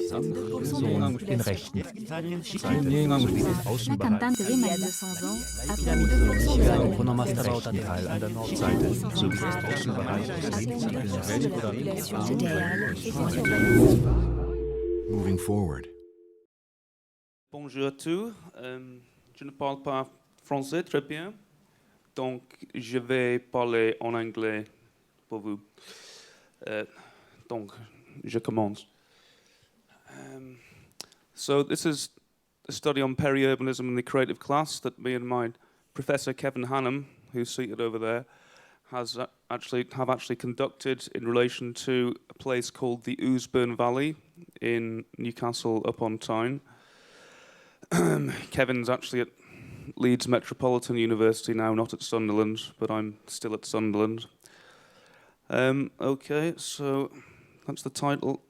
Zugang den rechten Seiten sowie den La Außenbereich. cantante de más de 200 ans a perdu 2% de la Den population. rechten Teil an der Nordseite sowie den Außenbereich des linksliegenden Moving forward. Bonjour à tous. Je ne parle pas français très bien, donc je vais parler en anglais pour vous. Donc, je commence. So this is a study on peri-urbanism and the creative class that me and my professor Kevin Hannam, who's seated over there, have actually conducted in relation to a place called the Ouseburn Valley in Newcastle upon Tyne. Kevin's actually at Leeds Metropolitan University now, not at Sunderland, but I'm still at Sunderland. Okay, so that's the title.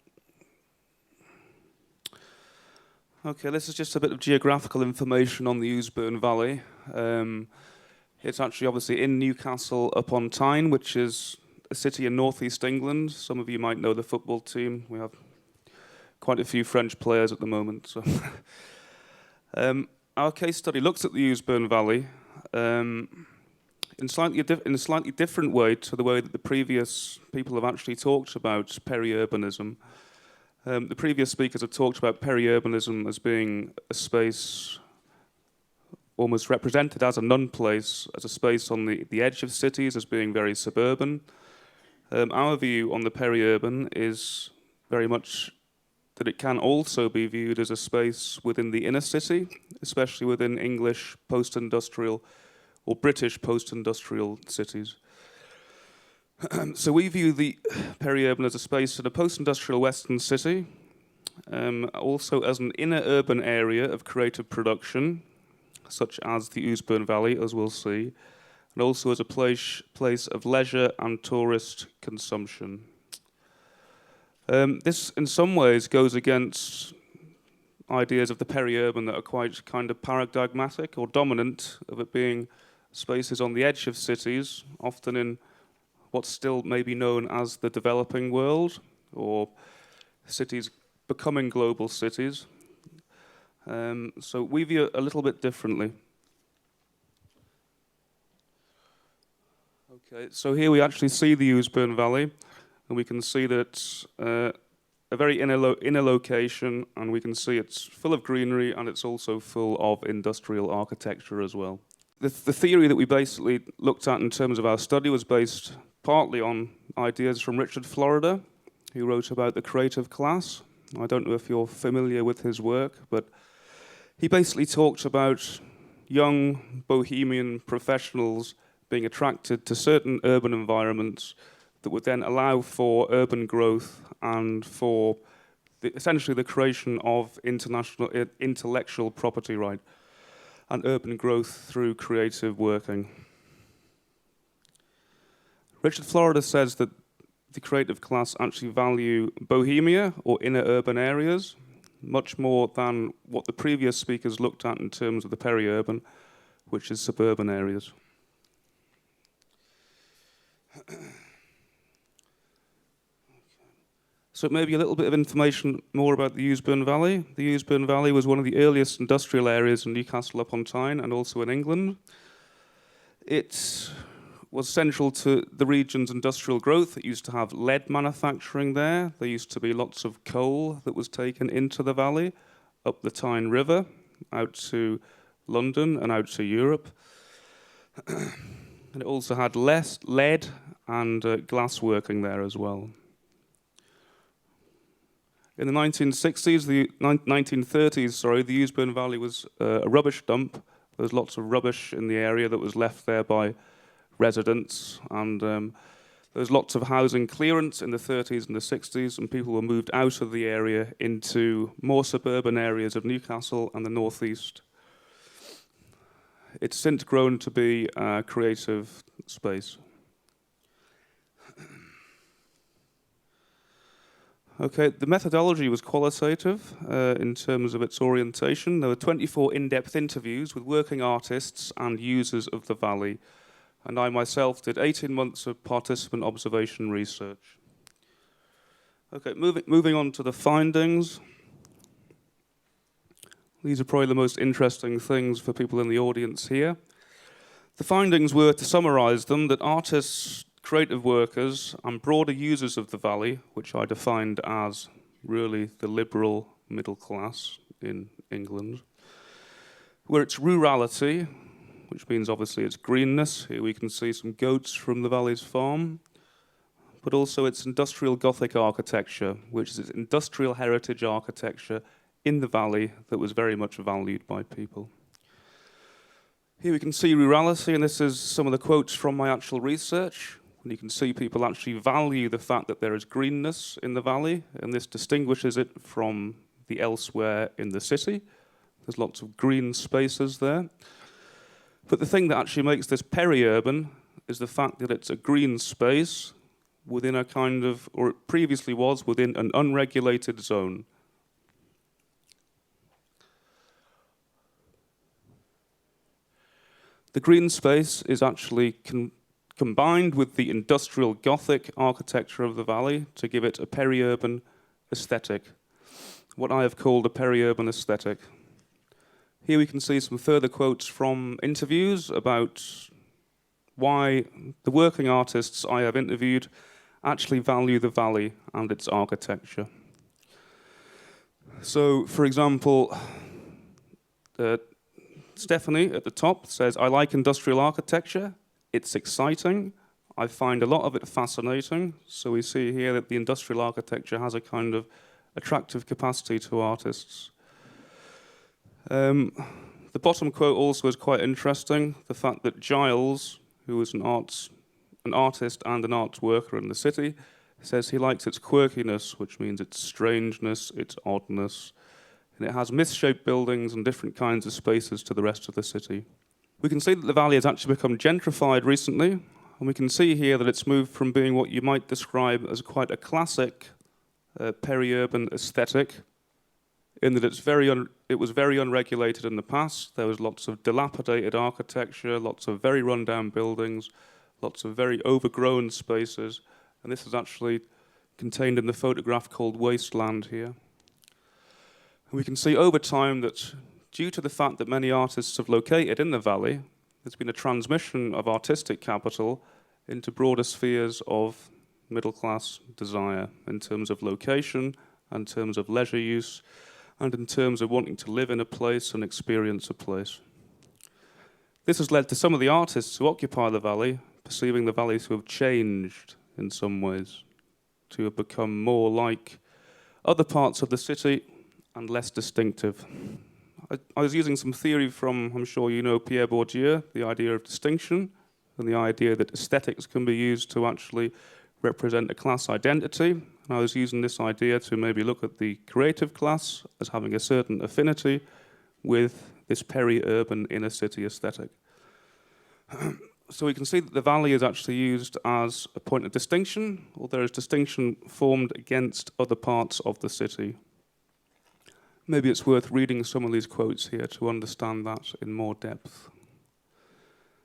Okay, this is just a bit of geographical information on the Ouseburn Valley. It's actually obviously in Newcastle upon Tyne, which is a city in northeast England. Some of you might know the football team. We have quite a few French players at the moment. So our case study looks at the Ouseburn Valley in a slightly different way to the way that the previous people have actually talked about peri-urbanism. The previous speakers have talked about peri-urbanism as being a space almost represented as a non-place, as a space on the edge of cities, as being very suburban. Our view on the peri-urban is very much that it can also be viewed as a space within the inner city, especially within English post-industrial or British post-industrial cities. So we view the peri-urban as a space in a post-industrial western city, also as an inner urban area of creative production, such as the Ouseburn Valley, as we'll see, and also as a place of leisure and tourist consumption. This, in some ways, goes against ideas of the peri-urban that are quite kind of paradigmatic or dominant, of it being spaces on the edge of cities, often in what's still maybe known as the developing world, or cities becoming global cities. So we view it a little bit differently. Okay, so here we actually see the Ouseburn Valley, and we can see that it's a very inner location, and we can see it's full of greenery, and it's also full of industrial architecture as well. The theory that we basically looked at in terms of our study was based partly on ideas from Richard Florida, who wrote about the creative class. I don't know if you're familiar with his work, but he basically talked about young bohemian professionals being attracted to certain urban environments that would then allow for urban growth and for essentially the creation of intellectual property right and urban growth through creative working. Richard Florida says that the creative class actually value bohemia or inner urban areas much more than what the previous speakers looked at in terms of the peri-urban, which is suburban areas. So maybe a little bit of information more about the Ouseburn Valley. The Ouseburn Valley was one of the earliest industrial areas in Newcastle upon Tyne and also in England. It was central to the region's industrial growth. It used to have lead manufacturing there. There used to be lots of coal that was taken into the valley, up the Tyne River, out to London and out to Europe. And it also had less lead and glass working there as well. In the 1930s, the Ouseburn Valley was a rubbish dump. There was lots of rubbish in the area that was left there by residents, and there was lots of housing clearance in the 30s and the 60s, and people were moved out of the area into more suburban areas of Newcastle and the northeast. It's since grown to be a creative space. Okay, the methodology was qualitative in terms of its orientation. There were 24 in-depth interviews with working artists and users of the valley, and I myself did 18 months of participant observation research. Okay, moving on to the findings. These are probably the most interesting things for people in the audience here. The findings were, to summarise them, that artists, creative workers, and broader users of the valley, which I defined as really the liberal middle class in England, were its rurality, which means obviously its greenness. Here we can see some goats from the valley's farm, but also its industrial Gothic architecture, which is its industrial heritage architecture in the valley that was very much valued by people. Here we can see rurality, and this is some of the quotes from my actual research. And you can see people actually value the fact that there is greenness in the valley, and this distinguishes it from the elsewhere in the city. There's lots of green spaces there. But the thing that actually makes this peri-urban is the fact that it's a green space within a kind of, or it previously was, within an unregulated zone. The green space is actually combined with the industrial Gothic architecture of the valley to give it a peri-urban aesthetic, what I have called a peri-urban aesthetic. Here we can see some further quotes from interviews about why the working artists I have interviewed actually value the valley and its architecture. So, for example, Stephanie at the top says, "I like industrial architecture. It's exciting. I find a lot of it fascinating." So we see here that the industrial architecture has a kind of attractive capacity to artists. The bottom quote also is quite interesting. The fact that Giles, who was an artist and an arts worker in the city, says he likes its quirkiness, which means its strangeness, its oddness. And it has misshaped buildings and different kinds of spaces to the rest of the city. We can see that the valley has actually become gentrified recently, and we can see here that it's moved from being what you might describe as quite a classic peri-urban aesthetic, in that it was very unregulated in the past. There was lots of dilapidated architecture, lots of very run-down buildings, lots of very overgrown spaces, and this is actually contained in the photograph called Wasteland here. We can see over time that due to the fact that many artists have located in the valley, there's been a transmission of artistic capital into broader spheres of middle-class desire in terms of location, in terms of leisure use, and in terms of wanting to live in a place and experience a place. This has led to some of the artists who occupy the valley perceiving the valley to have changed in some ways, to have become more like other parts of the city and less distinctive. I was using some theory from, I'm sure you know, Pierre Bourdieu, the idea of distinction, and the idea that aesthetics can be used to actually represent a class identity. And I was using this idea to maybe look at the creative class as having a certain affinity with this peri-urban inner city aesthetic. So we can see that the valley is actually used as a point of distinction, or there is distinction formed against other parts of the city. Maybe it's worth reading some of these quotes here to understand that in more depth.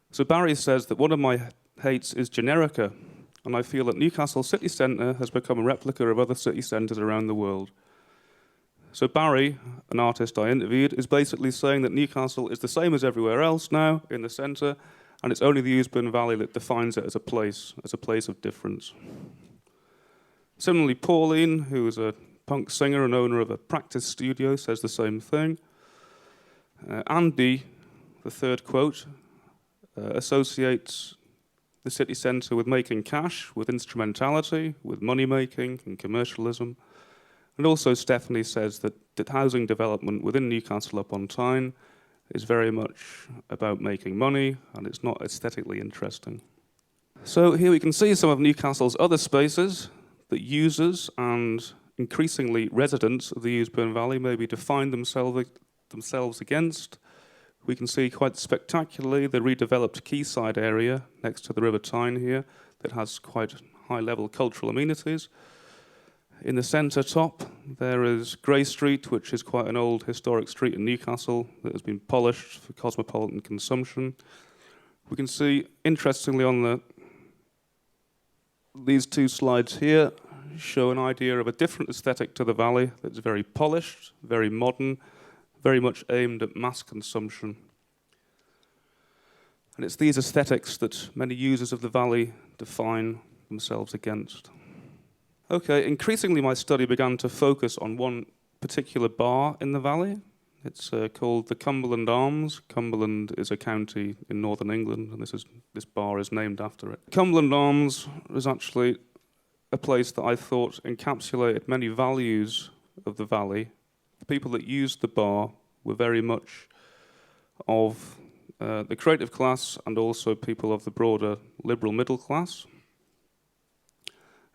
So Barry says that one of my hates is generica, and I feel that Newcastle city centre has become a replica of other city centres around the world. So Barry, an artist I interviewed, is basically saying that Newcastle is the same as everywhere else now in the centre, and it's only the Ouseburn Valley that defines it as a place of difference. Similarly, Pauline, who is a punk singer and owner of a practice studio, says the same thing. Andy, the third quote, associates the city centre with making cash, with instrumentality, with money-making and commercialism. And also Stephanie says that housing development within Newcastle upon Tyne is very much about making money, and it's not aesthetically interesting. So here we can see some of Newcastle's other spaces that users and increasingly residents of the Ouseburn Valley maybe define themselves against. We can see quite spectacularly the redeveloped quayside area next to the River Tyne here that has quite high-level cultural amenities. In the centre top, there is Grey Street, which is quite an old historic street in Newcastle that has been polished for cosmopolitan consumption. We can see, interestingly, on these two slides here, show an idea of a different aesthetic to the valley that's very polished, very modern, very much aimed at mass consumption. And it's these aesthetics that many users of the valley define themselves against. Okay, increasingly my study began to focus on one particular bar in the valley. It's called the Cumberland Arms. Cumberland is a county in northern England, and this bar is named after it. Cumberland Arms was actually a place that I thought encapsulated many values of the valley. The people that used the bar were very much of the creative class and also people of the broader liberal middle class.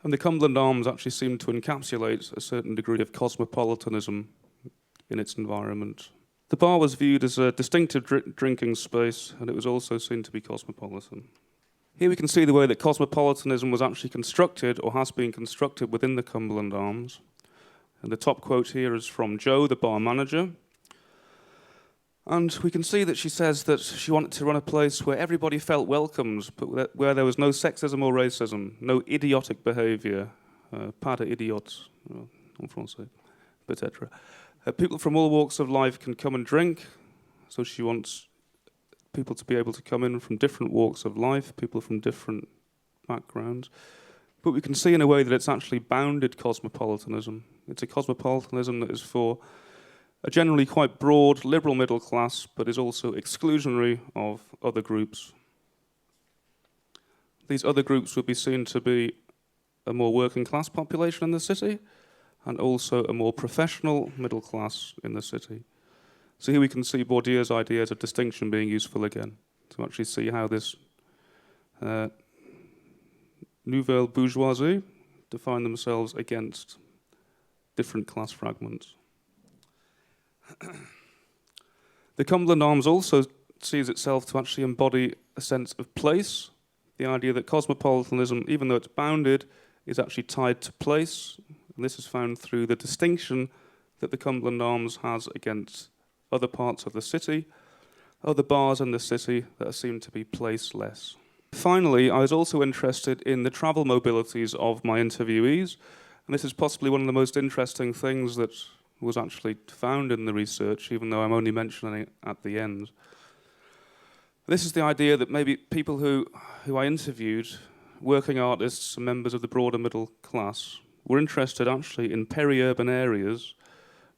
And the Cumberland Arms actually seemed to encapsulate a certain degree of cosmopolitanism in its environment. The bar was viewed as a distinctive drinking space, and it was also seen to be cosmopolitan. Here we can see the way that cosmopolitanism was actually constructed, or has been constructed, within the Cumberland Arms. And the top quote here is from Jo, the bar manager. And we can see that she says that she wanted to run a place where everybody felt welcomed, but where there was no sexism or racism, no idiotic behaviour, pas d'idiots, en français, peut-être. People from all walks of life can come and drink, so she wants people to be able to come in from different walks of life, people from different backgrounds. But we can see in a way that it's actually bounded cosmopolitanism. It's a cosmopolitanism that is for a generally quite broad liberal middle class, but is also exclusionary of other groups. These other groups would be seen to be a more working class population in the city, and also a more professional middle class in the city. So here we can see Bourdieu's ideas of distinction being useful again, to actually see how this nouvelle bourgeoisie define themselves against different class fragments. The Cumberland Arms also sees itself to actually embody a sense of place, the idea that cosmopolitanism, even though it's bounded, is actually tied to place. And this is found through the distinction that the Cumberland Arms has against other parts of the city, other bars in the city that are seen to be placeless. Finally, I was also interested in the travel mobilities of my interviewees, and this is possibly one of the most interesting things that was actually found in the research, even though I'm only mentioning it at the end. This is the idea that maybe people who I interviewed, working artists and members of the broader middle class, were interested actually in peri-urban areas,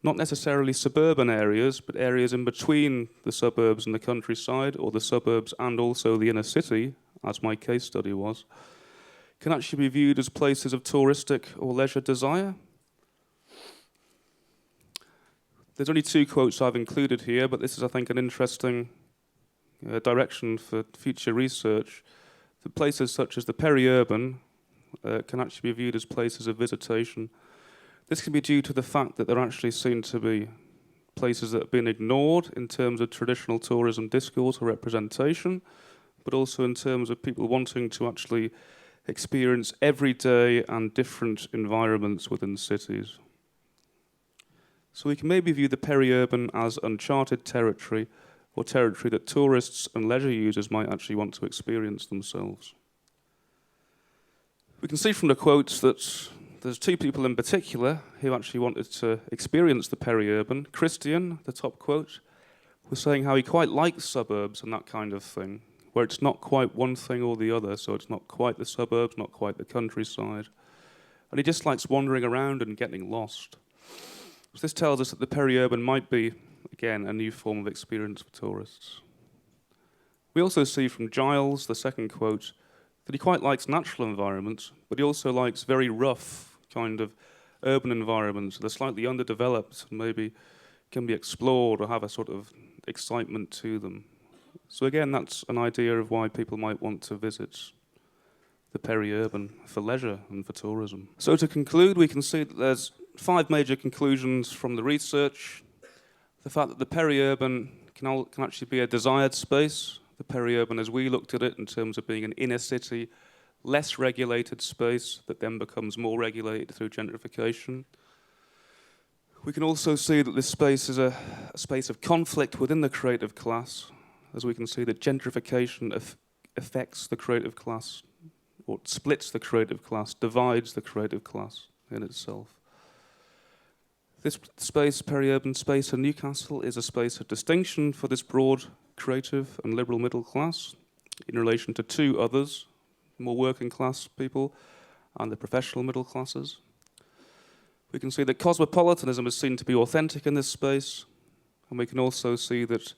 not necessarily suburban areas, but areas in between the suburbs and the countryside, or the suburbs and also the inner city, as my case study was, can actually be viewed as places of touristic or leisure desire. There's only two quotes I've included here, but this is, I think, an interesting direction for future research. The places such as the peri-urban can actually be viewed as places of visitation. This can be due to the fact that they're actually seen to be places that have been ignored in terms of traditional tourism discourse or representation, but also in terms of people wanting to actually experience everyday and different environments within cities. So we can maybe view the peri-urban as uncharted territory, or territory that tourists and leisure users might actually want to experience themselves. We can see from the quotes that there's two people in particular who actually wanted to experience the peri-urban. Christian, the top quote, was saying how he quite likes suburbs and that kind of thing, where it's not quite one thing or the other, so it's not quite the suburbs, not quite the countryside. And he just likes wandering around and getting lost. So this tells us that the peri-urban might be, again, a new form of experience for tourists. We also see from Giles, the second quote, that he quite likes natural environments, but he also likes very rough kind of urban environments that are slightly underdeveloped and maybe can be explored or have a sort of excitement to them. So again, that's an idea of why people might want to visit the peri-urban for leisure and for tourism. So to conclude, we can see that there's 5 major conclusions from the research. The fact that the peri-urban can actually be a desired space. The peri-urban, as we looked at it, in terms of being an inner city, less regulated space that then becomes more regulated through gentrification. We can also see that this space is a space of conflict within the creative class, as we can see that gentrification affects the creative class, or splits the creative class, divides the creative class in itself. This space, peri-urban space in Newcastle, is a space of distinction for this broad, creative and liberal middle class in relation to two others, more working class people and the professional middle classes. We can see that cosmopolitanism is seen to be authentic in this space, and we can also see that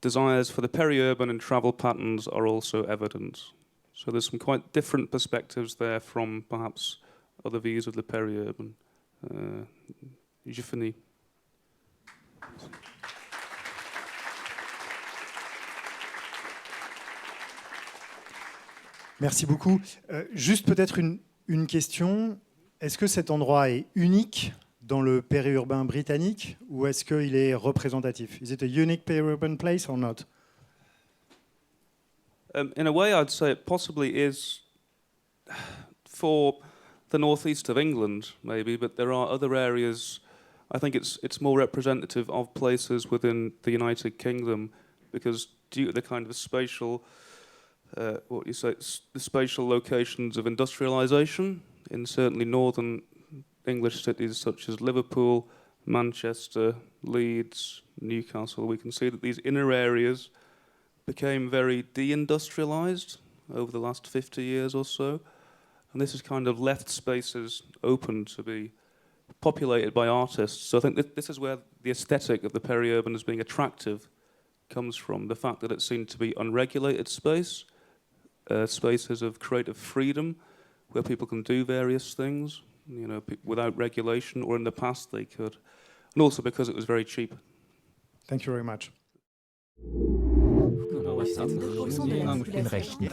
desires for the peri-urban and travel patterns are also evident. So there's some quite different perspectives there from perhaps other views of the peri-urban. Je finis. Merci beaucoup. Juste peut-être une question. Est-ce que cet endroit est unique dans le périurbain britannique ou est-ce qu'il est représentatif? Is it a unique peri-urban place or not? In a way, I'd say it possibly is for the northeast of England, maybe, but there are other areas. I think it's more representative of places within the United Kingdom, because due to the kind of spatial, the spatial locations of industrialisation in certainly northern English cities such as Liverpool, Manchester, Leeds, Newcastle, we can see that these inner areas became very deindustrialised over the last 50 years or so. And this has kind of left spaces open to be populated by artists. So I think this is where the aesthetic of the peri-urban as being attractive comes from, the fact that it seemed to be unregulated space, spaces of creative freedom, where people can do various things, you know, without regulation, or in the past they could. And also because it was very cheap. Thank you very much. Den rechten.